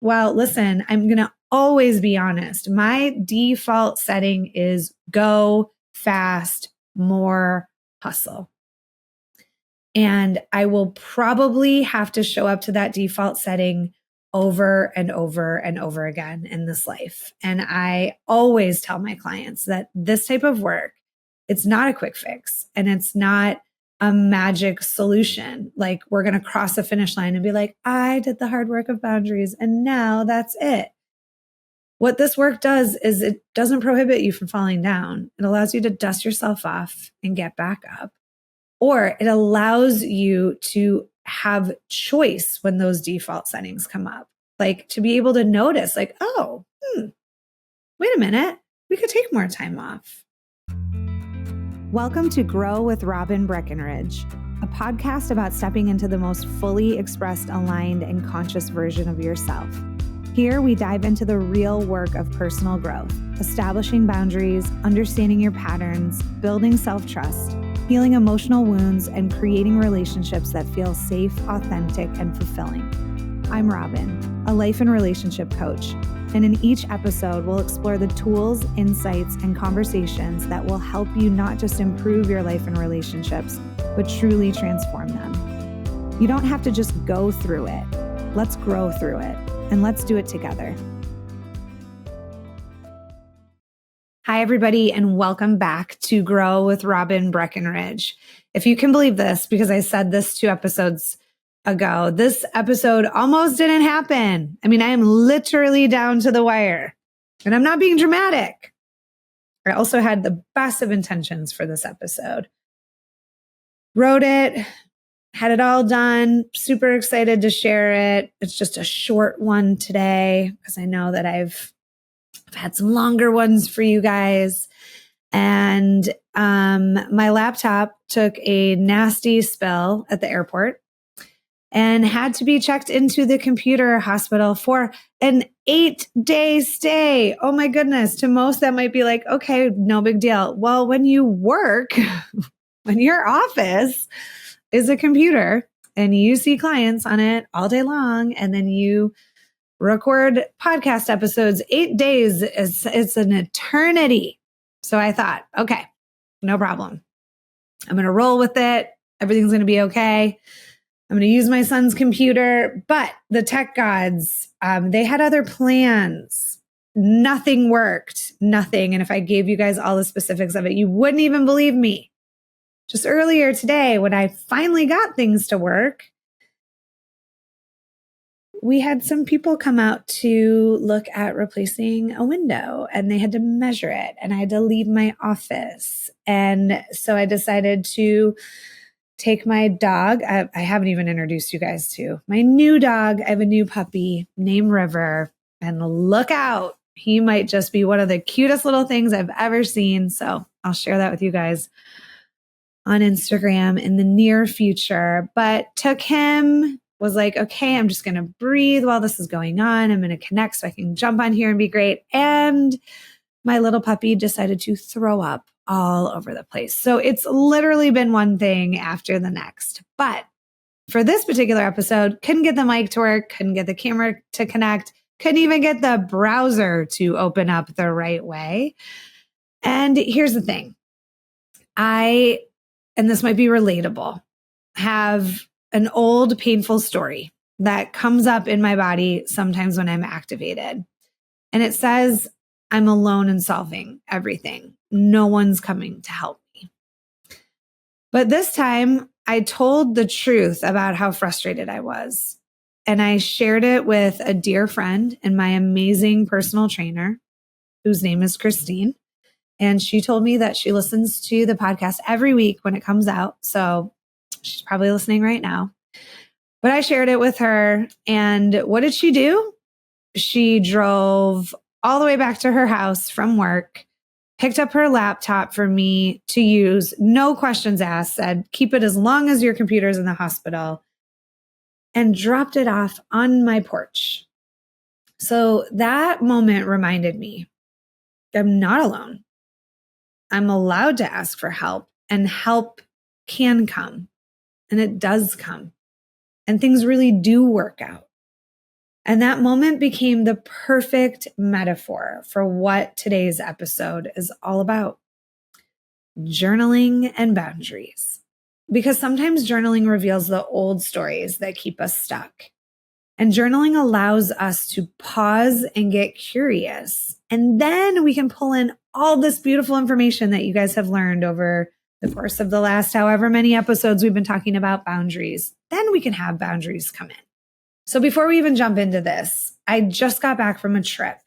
Well, listen, I'm going to always be honest. My default setting is go fast, more hustle. And I will probably have to show up to that default setting over and over and over again in this life. And I always tell my clients that this type of work, it's not a quick fix and it's not a magic solution. Like we're going to cross a finish line and be like, I did the hard work of boundaries and now that's it. What this work does is it doesn't prohibit you from falling down. It allows you to dust yourself off and get back up. Or it allows you to have choice when those default settings come up. Like to be able to notice like, oh, wait a minute, we could take more time off. Welcome to Grow with Robin Breckenridge, a podcast about stepping into the most fully expressed, aligned, and conscious version of yourself. Here we dive into the real work of personal growth, establishing boundaries, understanding your patterns, building self-trust, healing emotional wounds, and creating relationships that feel safe, authentic, and fulfilling. I'm Robin, a life and relationship coach, and in each episode, we'll explore the tools, insights, and conversations that will help you not just improve your life and relationships, but truly transform them. You don't have to just go through it. Let's grow through it, and let's do it together. Hi, everybody, and welcome back to Grow with Robin Breckenridge. If you can believe this, because I said this 2 episodes ago, this episode almost didn't happen. I mean, I am literally down to the wire, and I'm not being dramatic. I also had the best of intentions for this episode. Wrote it, had it all done, super excited to share it. It's just a short one today because I know that I've had some longer ones for you guys. And my laptop took a nasty spill at the airport and had to be checked into the computer hospital for an 8-day stay. Oh my goodness. To most, that might be like, okay, no big deal. Well, when you work, when your office is a computer and you see clients on it all day long, and then you record podcast episodes, 8 days, it's an eternity. So I thought, okay, no problem. I'm going to roll with it. Everything's going to be okay. I'm going to use my son's computer. But the tech gods, they had other plans. Nothing worked, nothing. And if I gave you guys all the specifics of it, you wouldn't even believe me. Just earlier today, when I finally got things to work, we had some people come out to look at replacing a window, and they had to measure it, and I had to leave my office. And so I decided to take my dog. I haven't even introduced you guys to my new dog. I have a new puppy named River, and look out. He might just be one of the cutest little things I've ever seen. So I'll share that with you guys on Instagram in the near future. But took him, was like, okay, I'm just going to breathe while this is going on. I'm going to connect so I can jump on here and be great. And my little puppy decided to throw up all over the place. So it's literally been one thing after the next. But for this particular episode, couldn't get the mic to work, couldn't get the camera to connect, couldn't even get the browser to open up the right way. And here's the thing. And this might be relatable, have an old painful story that comes up in my body sometimes when I'm activated. And it says, I'm alone in solving everything. No one's coming to help me. But this time I told the truth about how frustrated I was. And I shared it with a dear friend and my amazing personal trainer, whose name is Christine. And she told me that she listens to the podcast every week when it comes out. So she's probably listening right now. But I shared it with her. And what did she do? She drove all the way back to her house from work, picked up her laptop for me to use, no questions asked, said, keep it as long as your computer's in the hospital, and dropped it off on my porch. So that moment reminded me, I'm not alone. I'm allowed to ask for help, and help can come, and it does come, and things really do work out. And that moment became the perfect metaphor for what today's episode is all about: journaling and boundaries. Because sometimes journaling reveals the old stories that keep us stuck. And journaling allows us to pause and get curious. And then we can pull in all this beautiful information that you guys have learned over the course of the last however many episodes we've been talking about boundaries. Then we can have boundaries come in. So before we even jump into this, I just got back from a trip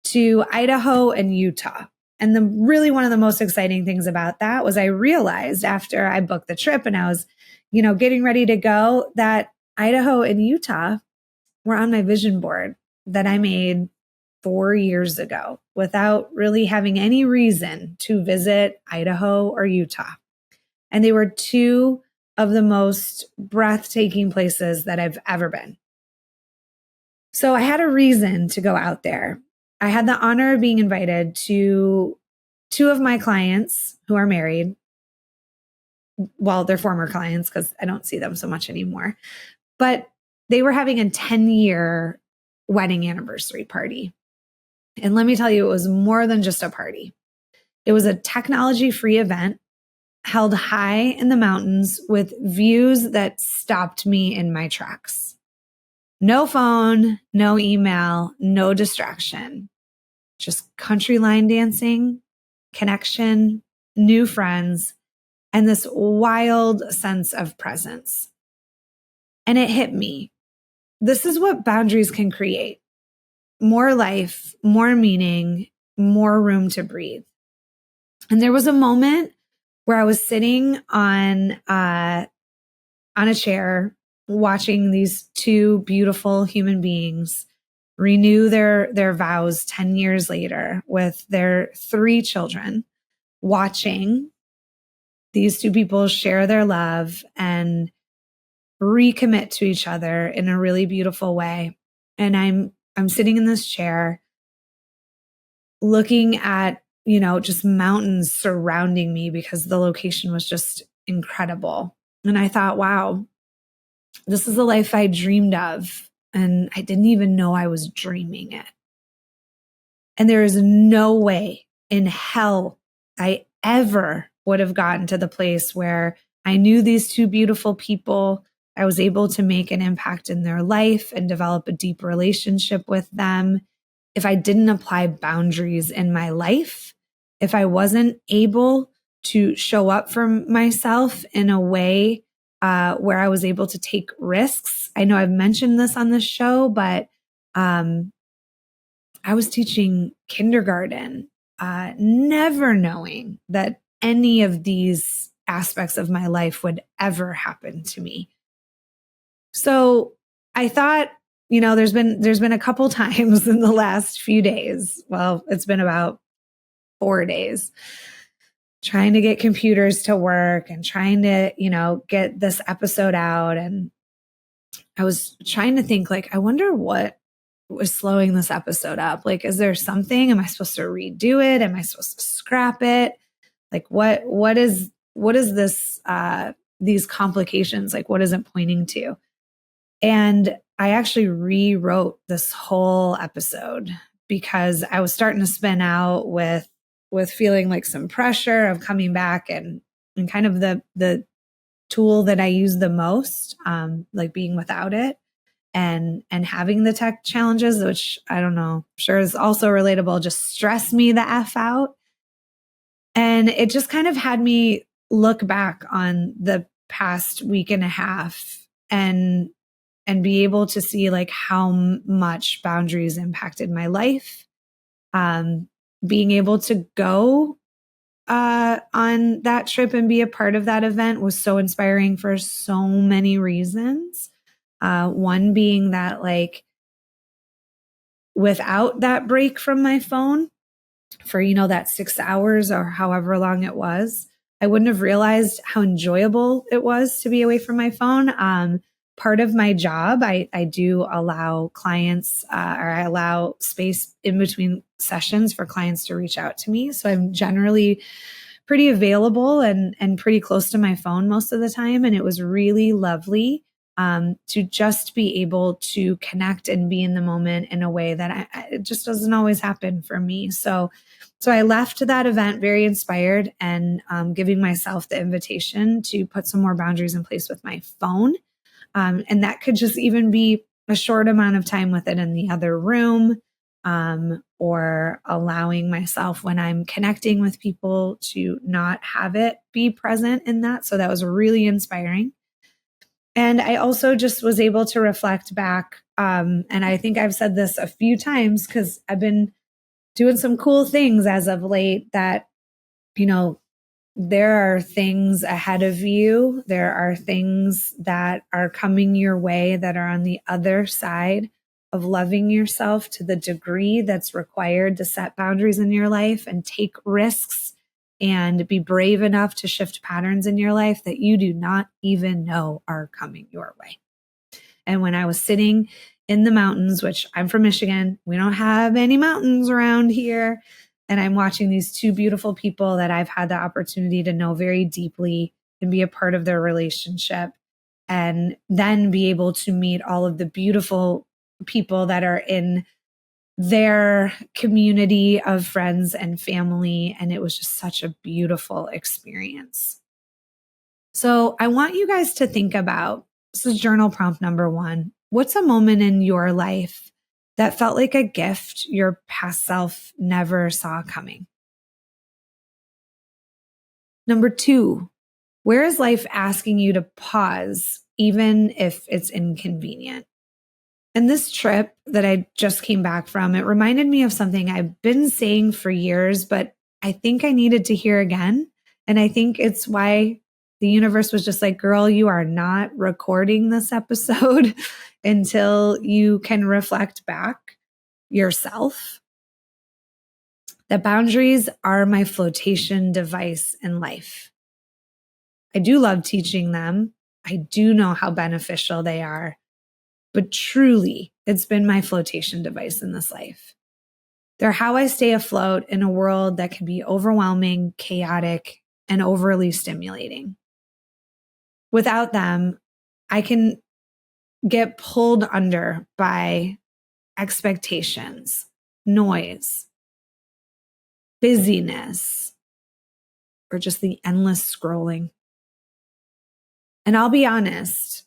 to Idaho and Utah. And one of the most exciting things about that was I realized after I booked the trip and I was, getting ready to go, that Idaho and Utah were on my vision board that I made 4 years ago without really having any reason to visit Idaho or Utah. And they were two of the most breathtaking places that I've ever been. So I had a reason to go out there. I had the honor of being invited to 2 of my clients who are married. Well, they're former clients because I don't see them so much anymore. But they were having a 10-year wedding anniversary party. And let me tell you, it was more than just a party. It was a technology-free event held high in the mountains with views that stopped me in my tracks. No phone, no email, no distraction. Just country line dancing, connection, new friends, and this wild sense of presence. And it hit me. This is what boundaries can create: more life, more meaning, more room to breathe. And there was a moment where I was sitting on a chair watching these 2 beautiful human beings renew their vows 10 years later with their 3 children, watching these 2 people share their love and recommit to each other in a really beautiful way. And I'm sitting in this chair looking at, just mountains surrounding me because the location was just incredible. And I thought, wow, this is the life I dreamed of. And I didn't even know I was dreaming it. And there is no way in hell I ever would have gotten to the place where I knew these 2 beautiful people. I was able to make an impact in their life and develop a deep relationship with them if I didn't apply boundaries in my life, if I wasn't able to show up for myself in a way where I was able to take risks. I know I've mentioned this on this show, but I was teaching kindergarten, never knowing that any of these aspects of my life would ever happen to me. So I thought, there's been a couple times in the last few days. Well, it's been about 4 days, trying to get computers to work and trying to, get this episode out. And I was trying to think, I wonder what was slowing this episode up. Is there something? Am I supposed to redo it? Am I supposed to scrap it? What is this, these complications? What is it pointing to? And I actually rewrote this whole episode because I was starting to spin out with feeling some pressure of coming back and kind of the tool that I use the most, being without it and having the tech challenges, which I don't know, sure is also relatable, just stress me the F out. And it just kind of had me look back on the past week and a half and be able to see how much boundaries impacted my life. Being able to go on that trip and be a part of that event was so inspiring for so many reasons. One being that without that break from my phone for, that 6 hours or however long it was, I wouldn't have realized how enjoyable it was to be away from my phone. Part of my job, I do allow clients or I allow space in between sessions for clients to reach out to me. So I'm generally pretty available and pretty close to my phone most of the time. And it was really lovely to just be able to connect and be in the moment in a way that it just doesn't always happen for me. So I left that event very inspired and giving myself the invitation to put some more boundaries in place with my phone. And that could just even be a short amount of time with it in the other room, or allowing myself when I'm connecting with people to not have it be present in that. So that was really inspiring. And I also just was able to reflect back. And I think I've said this a few times because I've been doing some cool things as of late that, there are things ahead of you. There are things that are coming your way that are on the other side of loving yourself to the degree that's required to set boundaries in your life and take risks and be brave enough to shift patterns in your life that you do not even know are coming your way. And when I was sitting in the mountains, which I'm from Michigan, we don't have any mountains around here. And I'm watching these two beautiful people that I've had the opportunity to know very deeply and be a part of their relationship. And then be able to meet all of the beautiful people that are in their community of friends and family. And it was just such a beautiful experience. So I want you guys to think about, this is journal prompt number 1. What's a moment in your life that felt like a gift your past self never saw coming? Number 2, where is life asking you to pause, even if it's inconvenient? And this trip that I just came back from, it reminded me of something I've been saying for years, but I think I needed to hear again. And I think it's why the universe was just like, girl, you are not recording this episode until you can reflect back yourself. That boundaries are my flotation device in life. I do love teaching them. I do know how beneficial they are, but truly, it's been my flotation device in this life. They're how I stay afloat in a world that can be overwhelming, chaotic, and overly stimulating. Without them, I can get pulled under by expectations, noise, busyness, or just the endless scrolling. And I'll be honest,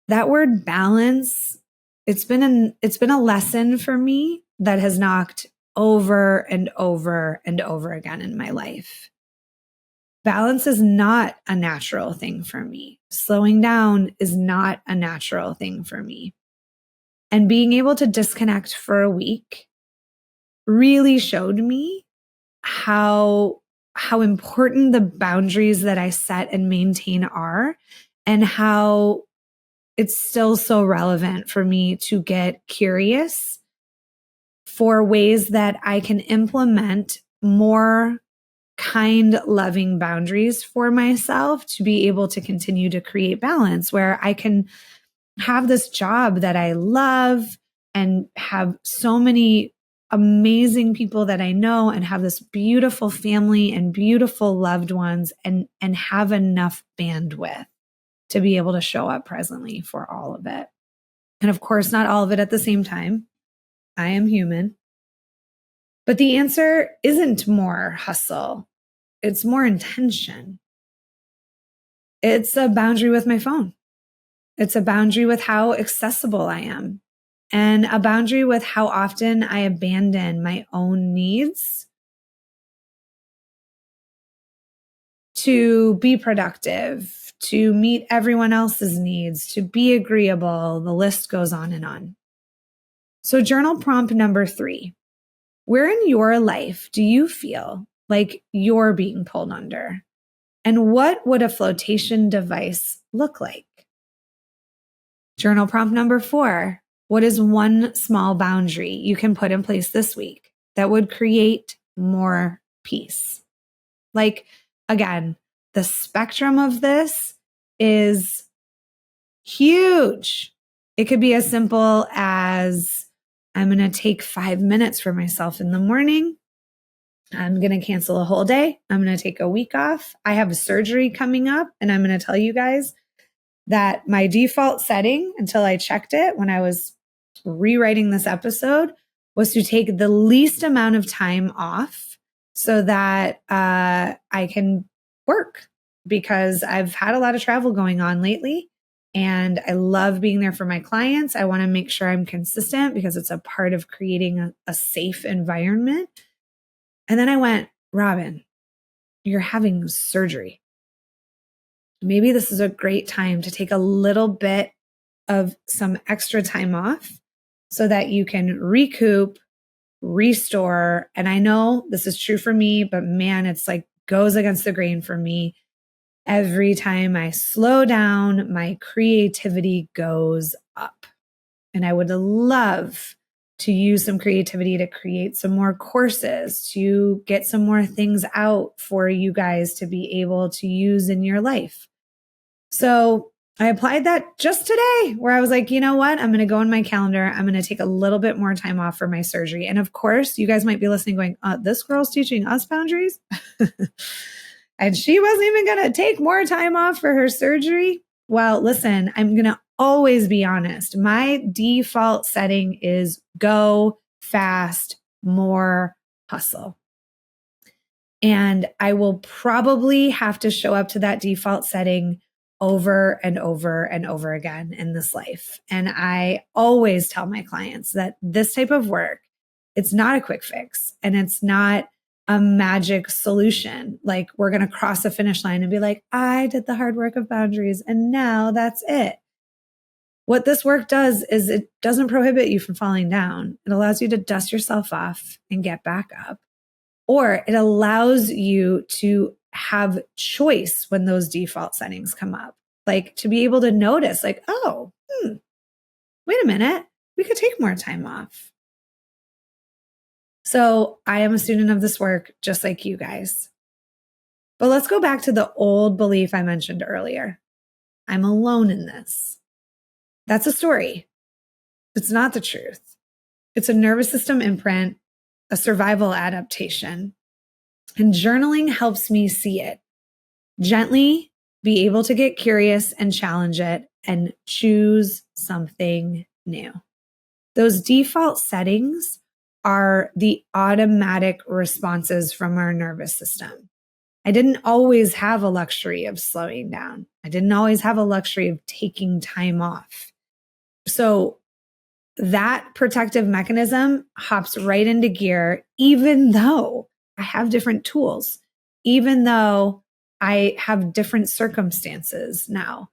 that word balance, it's been a lesson for me that has knocked over and over and over again in my life. Balance is not a natural thing for me. Slowing down is not a natural thing for me. And being able to disconnect for a week really showed me how important the boundaries that I set and maintain are, and how it's still so relevant for me to get curious for ways that I can implement more kind, loving boundaries for myself to be able to continue to create balance, where I can have this job that I love and have so many amazing people that I know and have this beautiful family and beautiful loved ones, and have enough bandwidth to be able to show up presently for all of it. And of course, not all of it at the same time. I am human. But the answer isn't more hustle. It's more intention. It's a boundary with my phone. It's a boundary with how accessible I am, and a boundary with how often I abandon my own needs to be productive, to meet everyone else's needs, to be agreeable. The list goes on and on. So journal prompt number 3, where in your life do you feel like you're being pulled under? And what would a flotation device look like? Journal prompt number 4, what is one small boundary you can put in place this week that would create more peace? Like, again, the spectrum of this is huge. It could be as simple as, I'm going to take 5 minutes for myself in the morning. I'm going to cancel a whole day. I'm going to take a week off. I have a surgery coming up, and I'm going to tell you guys, that my default setting until I checked it when I was rewriting this episode was to take the least amount of time off so that I can work, because I've had a lot of travel going on lately and I love being there for my clients. I want to make sure I'm consistent because it's a part of creating a safe environment. And then I went, Robin, you're having surgery. Maybe this is a great time to take a little bit of some extra time off so that you can recoup, restore. And I know this is true for me, but man, it's like goes against the grain for me. Every time I slow down, my creativity goes up. And I would love to use some creativity to create some more courses, to get some more things out for you guys to be able to use in your life. So I applied that just today, where I was like, you know what? I'm going to go in my calendar. I'm going to take a little bit more time off for my surgery. And of course, you guys might be listening going, this girl's teaching us boundaries. And she wasn't even going to take more time off for her surgery. Well, listen, I'm going to always be honest. My default setting is go fast, more hustle. And I will probably have to show up to that default setting over and over and over again in this life. And I always tell my clients that this type of work, it's not a quick fix and it's not a magic solution. Like we're going to cross a finish line and be like, I did the hard work of boundaries and now that's it. What this work does is it doesn't prohibit you from falling down. It allows you to dust yourself off and get back up. Or it allows you to have choice when those default settings come up. Like to be able to notice like, oh, wait a minute, we could take more time off. So I am a student of this work, just like you guys. But let's go back to the old belief I mentioned earlier. I'm alone in this. That's a story. It's not the truth. It's a nervous system imprint, a survival adaptation. And journaling helps me see it. Gently be able to get curious and challenge it and choose something new. Those default settings are the automatic responses from our nervous system. I didn't always have a luxury of slowing down. I didn't always have a luxury of taking time off. So that protective mechanism hops right into gear, even though I have different tools, even though I have different circumstances now.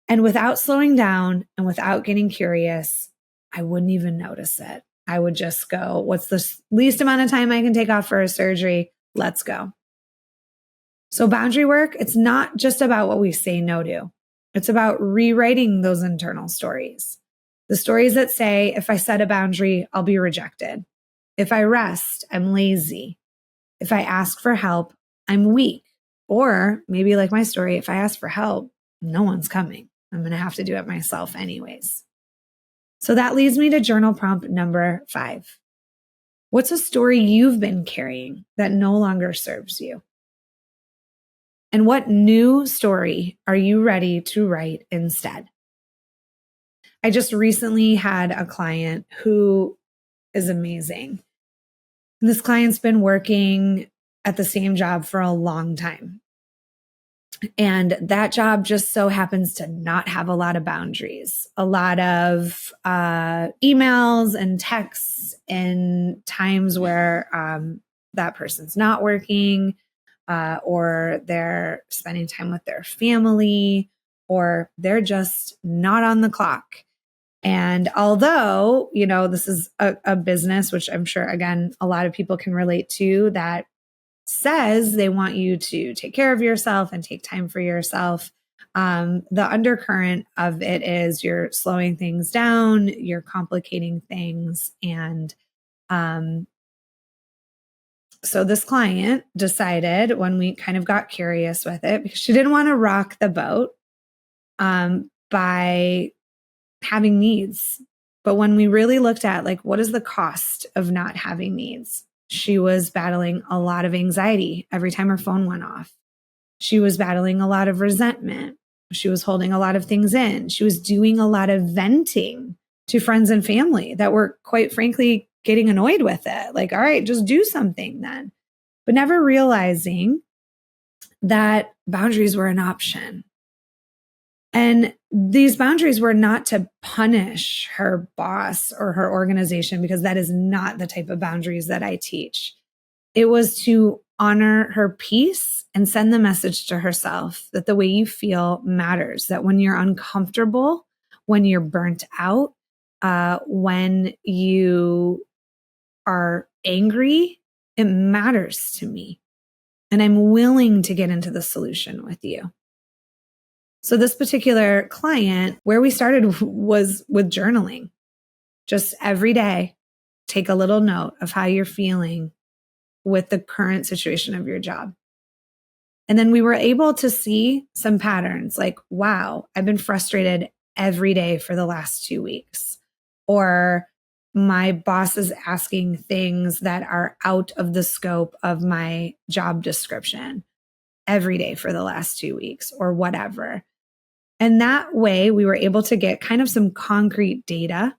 And without slowing down and without getting curious, I wouldn't even notice it. I would just go, what's the least amount of time I can take off for a surgery? Let's go. So boundary work, it's not just about what we say no to. It's about rewriting those internal stories. The stories that say, if I set a boundary, I'll be rejected. If I rest, I'm lazy. If I ask for help, I'm weak. Or maybe like my story, if I ask for help, no one's coming. I'm going to have to do it myself anyways. So that leads me to journal prompt number 5. What's a story you've been carrying that no longer serves you? And what new story are you ready to write instead? I just recently had a client who is amazing. And this client's been working at the same job for a long time. And that job just so happens to not have a lot of boundaries, a lot of emails and texts in times where that person's not working or they're spending time with their family or they're just not on the clock. And although, this is a business, which I'm sure, again, a lot of people can relate to, that says they want you to take care of yourself and take time for yourself. The undercurrent of it is you're slowing things down, you're complicating things. And so this client decided when we kind of got curious with it, because she didn't want to rock the boat by having needs. But when we really looked at like, what is the cost of not having needs? She was battling a lot of anxiety every time her phone went off. She was battling a lot of resentment. She was holding a lot of things in. She was doing a lot of venting to friends and family that were, quite frankly, getting annoyed with it. Like, all right, just do something then. But never realizing that boundaries were an option. And these boundaries were not to punish her boss or her organization, because that is not the type of boundaries that I teach. It was to honor her peace and send the message to herself that the way you feel matters, that when you're uncomfortable, when you're burnt out, when you are angry, it matters to me. And I'm willing to get into the solution with you. So this particular client, where we started was with journaling. Just every day, take a little note of how you're feeling with the current situation of your job. And then we were able to see some patterns like, wow, I've been frustrated every day for the last 2 weeks. Or my boss is asking things that are out of the scope of my job description every day for the last 2 weeks, or whatever. And that way we were able to get kind of some concrete data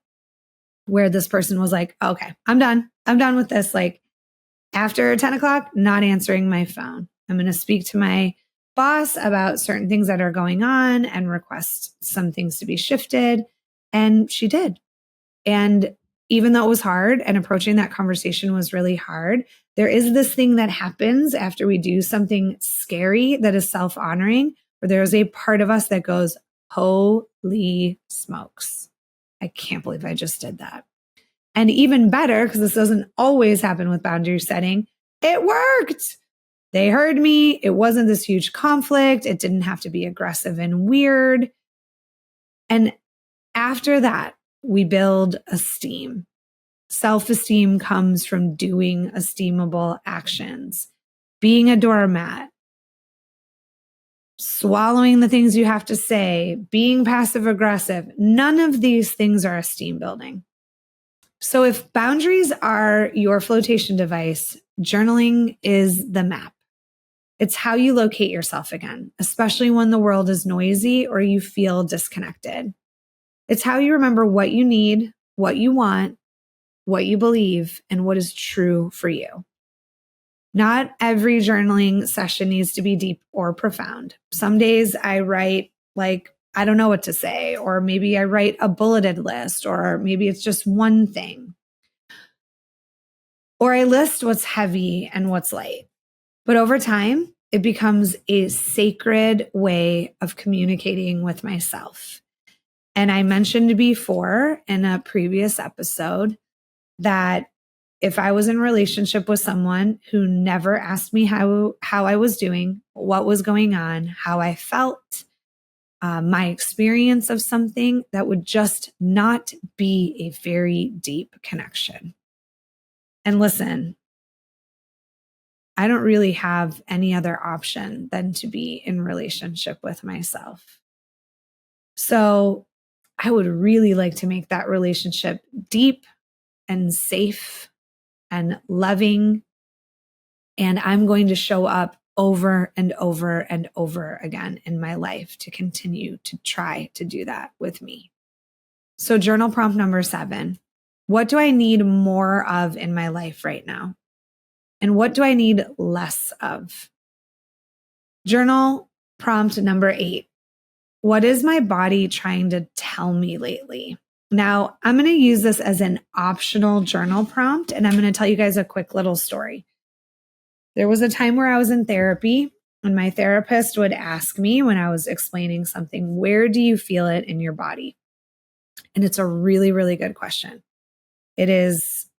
where this person was like, okay, I'm done. I'm done with this. Like, after 10 o'clock, not answering my phone. I'm going to speak to my boss about certain things that are going on and request some things to be shifted. And she did. And even though it was hard and approaching that conversation was really hard, there is this thing that happens after we do something scary that is self-honoring, where there's a part of us that goes, holy smokes, I can't believe I just did that. And even better, because this doesn't always happen with boundary setting, it worked. They heard me. It wasn't this huge conflict. It didn't have to be aggressive and weird. And after that, we build esteem. Self-esteem comes from doing esteemable actions, being a doormat, swallowing the things you have to say, being passive aggressive. None of these things are esteem building. So if boundaries are your flotation device, journaling is the map. It's how you locate yourself again, especially when the world is noisy or you feel disconnected. It's how you remember what you need, what you want, what you believe, and what is true for you. Not every journaling session needs to be deep or profound. Some days I write like, I don't know what to say, or maybe I write a bulleted list, or maybe it's just one thing. Or I list what's heavy and what's light. But over time, it becomes a sacred way of communicating with myself. And I mentioned before in a previous episode that if I was in a relationship with someone who never asked me how I was doing, what was going on, how I felt, my experience of something, that would just not be a very deep connection. And listen, I don't really have any other option than to be in relationship with myself. So I would really like to make that relationship deep and safe and loving. And I'm going to show up over and over and over again in my life to continue to try to do that with me. So journal prompt number 7, what do I need more of in my life right now? And what do I need less of? Journal prompt number 8, what is my body trying to tell me lately? Now, I'm going to use this as an optional journal prompt, and I'm going to tell you guys a quick little story. There was a time where I was in therapy, and my therapist would ask me when I was explaining something, where do you feel it in your body? And it's a really, really good question. It is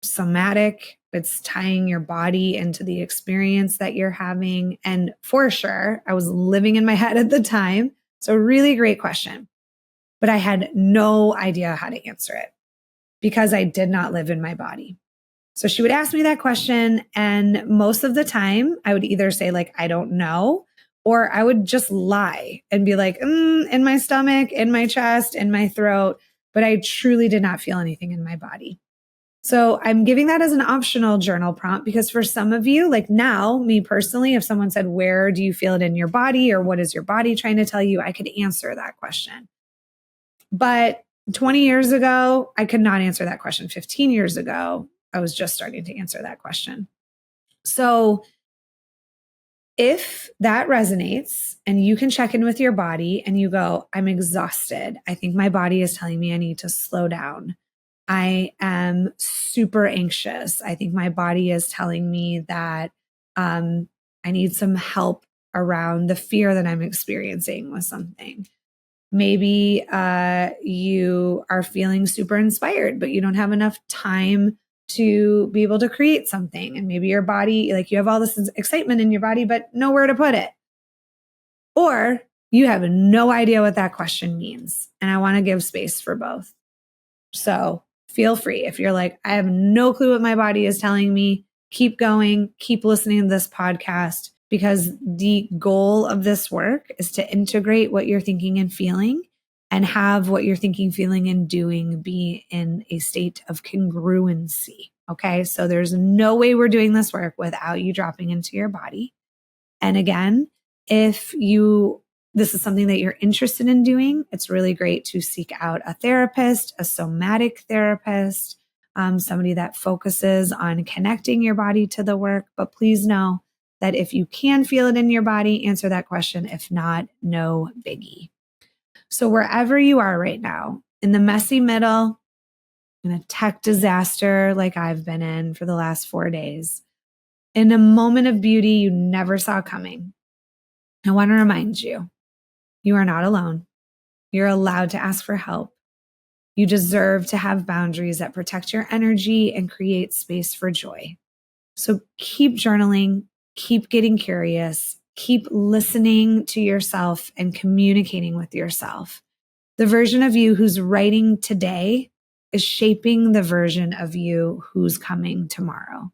somatic. It's tying your body into the experience that you're having. And for sure, I was living in my head at the time. So really great question. But I had no idea how to answer it because I did not live in my body. So she would ask me that question. And most of the time I would either say like, I don't know, or I would just lie and be like, in my stomach, in my chest, in my throat. But I truly did not feel anything in my body. So I'm giving that as an optional journal prompt because for some of you, like now, me personally, if someone said, where do you feel it in your body or what is your body trying to tell you? I could answer that question. But 20 years ago, I could not answer that question. 15 years ago, I was just starting to answer that question. So if that resonates and you can check in with your body and you go, I'm exhausted. I think my body is telling me I need to slow down. I am super anxious. I think my body is telling me that I need some help around the fear that I'm experiencing with something. Maybe you are feeling super inspired, but you don't have enough time to be able to create something. And maybe your body, like you have all this excitement in your body, but nowhere to put it. Or you have no idea what that question means. And I want to give space for both. So feel free. If you're like, I have no clue what my body is telling me, keep going, keep listening to this podcast, because the goal of this work is to integrate what you're thinking and feeling and have what you're thinking, feeling, and doing be in a state of congruency. Okay. So there's no way we're doing this work without you dropping into your body. And again, if this is something that you're interested in doing, it's really great to seek out a therapist, a somatic therapist, somebody that focuses on connecting your body to the work. But please know that if you can feel it in your body, answer that question. If not, no biggie. So wherever you are right now, in the messy middle, in a tech disaster like I've been in for the last 4 days, in a moment of beauty you never saw coming, I want to remind you, you are not alone. You're allowed to ask for help. You deserve to have boundaries that protect your energy and create space for joy. So keep journaling, keep getting curious, keep listening to yourself and communicating with yourself. The version of you who's writing today is shaping the version of you who's coming tomorrow.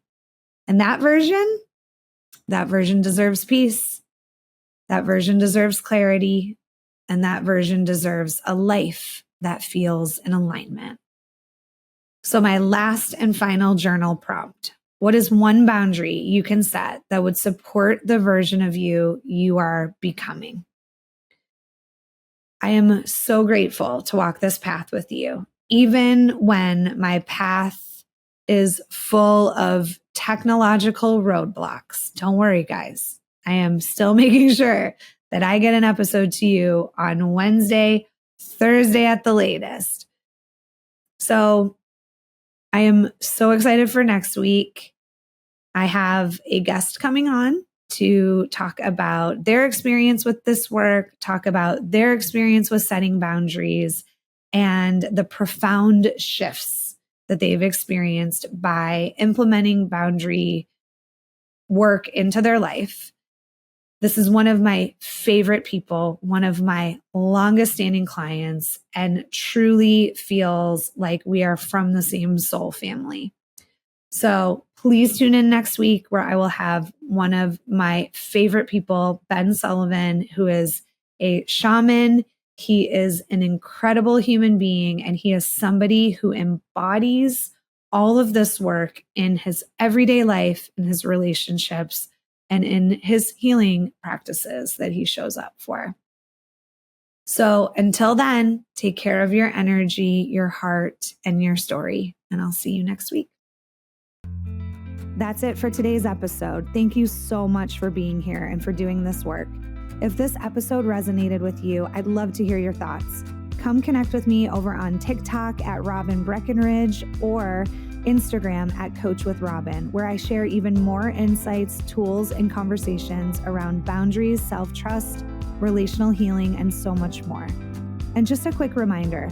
And that version deserves peace. That version deserves clarity. And that version deserves a life that feels in alignment. So my last and final journal prompt. What is one boundary you can set that would support the version of you are becoming? I am so grateful to walk this path with you, even when my path is full of technological roadblocks. Don't worry, guys. I am still making sure that I get an episode to you on Wednesday, Thursday at the latest. So I am so excited for next week. I have a guest coming on to talk about their experience with this work, talk about their experience with setting boundaries and the profound shifts that they've experienced by implementing boundary work into their life. This is one of my favorite people, one of my longest standing clients, and truly feels like we are from the same soul family. So please tune in next week where I will have one of my favorite people, Ben Sullivan, who is a shaman. He is an incredible human being, and he is somebody who embodies all of this work in his everyday life, in his relationships, and in his healing practices that he shows up for. So until then, take care of your energy, your heart, and your story. And I'll see you next week. That's it for today's episode. Thank you so much for being here and for doing this work. If this episode resonated with you, I'd love to hear your thoughts. Come connect with me over on TikTok at Robin Breckenridge or Instagram at Coach with Robin, where I share even more insights, tools, and conversations around boundaries, self-trust, relational healing, and so much more. And just a quick reminder,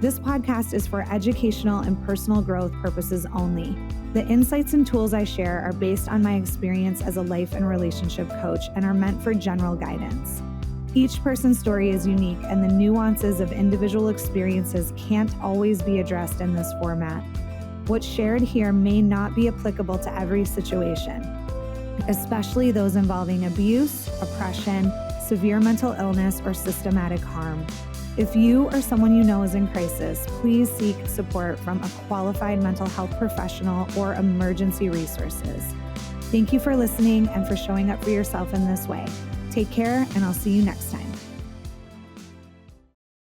this podcast is for educational and personal growth purposes only. The insights and tools I share are based on my experience as a life and relationship coach and are meant for general guidance. Each person's story is unique, and the nuances of individual experiences can't always be addressed in this format. What's shared here may not be applicable to every situation, especially those involving abuse, oppression, severe mental illness, or systematic harm. If you or someone you know is in crisis, please seek support from a qualified mental health professional or emergency resources. Thank you for listening and for showing up for yourself in this way. Take care, and I'll see you next time.